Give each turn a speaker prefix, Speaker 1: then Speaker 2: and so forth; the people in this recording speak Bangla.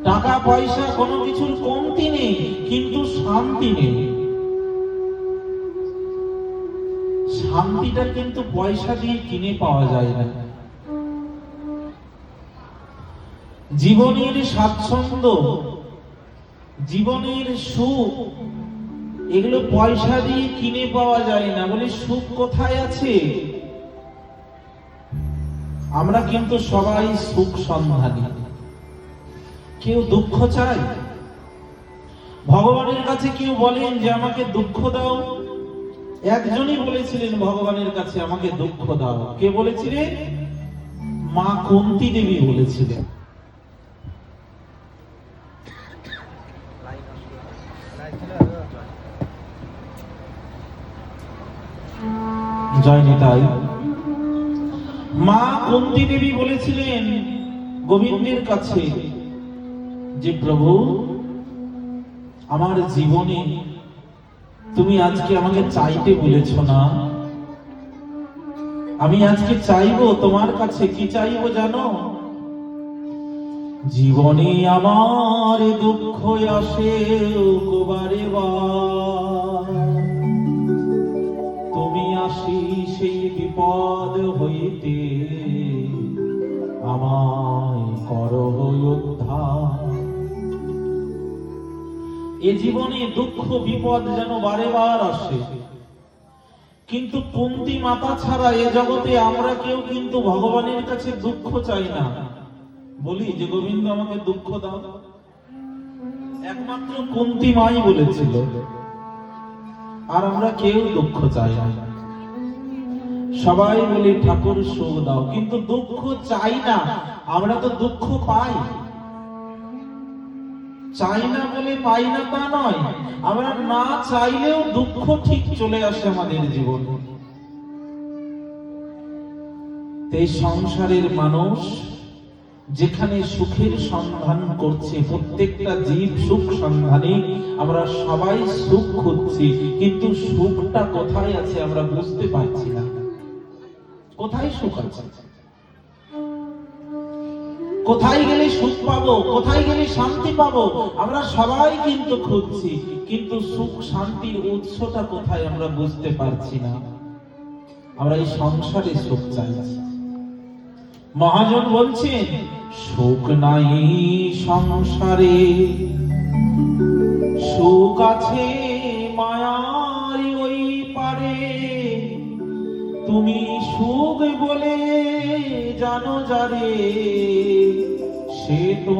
Speaker 1: টাকা পয়সা কোনো কিছুর কমতি নেই, কিন্তু শান্তি নেই। শান্তিটা কিন্তু পয়সা দিয়ে কিনে পাওয়া যায় না। জীবনের স্বাচ্ছন্দ্য, জীবনের সুখ, এগুলো পয়সা দিয়ে কিনে পাওয়া যায় না। বলে সুখ কোথায় আছে? আমরা কিন্তু সবাই সুখ সন্ধানী। কেউ দুঃখ চায়, ভগবানের কাছে কেউ বলেন যে আমাকে দুঃখ দাও। একজনই বলেছিলেন ভগবানের কাছে আমাকে দুঃখ দাও। কে বলেছিলেন? মা কুন্তী দেবী বলেছিলেন। জয় নিতাই। মা কুন্তী দেবী বলেছিলেন গোবিন্দের কাছে যে প্রভু, আমার জীবনে তুমি আজকে আমাকে চাইতে বলেছ না, আমি আজকে চাইবো তোমার কাছে। কি চাইবো জানো? জীবনে আমার দুঃখ আসে বারে বার, তুমি আসি সেই বিপদ হইতে, আমায় করো উদ্ধার। এ জীবনে দুঃখ বিপদ যেন বারে বার আসে, কিন্তু কুন্তী মাতা ছাড়া এ জগতে আমরা কেউ কিন্তু ভগবানের কাছে দুঃখ চাই না। বলি যে গোবিন্দ আমাকে দুঃখ দাও, একমাত্র কুন্তী মাই বলেছিল। আর আমরা কেউ দুঃখ চাই না। সবাই বলি ঠাকুর সুখ দাও, কিন্তু দুঃখ চাই না। আমরা তো দুঃখ পাই, চাই না বলে পাই না তা নয়, আমরা না চাইলেও দুঃখ ঠিক চলে আসে আমাদের জীবনে। এই সংসারের মানুষ যেখানে সুখের সন্ধান করছে, প্রত্যেকটা জীব সুখ সন্ধানে, আমরা সবাই সুখ খুঁজছি, কিন্তু সুখটা কোথায় আছে আমরা বুঝতে পারছি না। কোথায় সুখ আছে? কোথায় গেলে সুখ পাবো, কোথায় গেলে শান্তি পাবো, আমরা সবাই কিন্তু খুঁজছি, কিন্তু সুখ শান্তির উৎসটা কোথায় আমরা বুঝতে পারছি না। আমরা এই সংসারে সুখ চাইছি। মহাজন বলছেন সুখ নাই সংসারে, সুখ আছে মায়ার ওই পারে। তুমি সুখ বলে জানো যারে, সে তো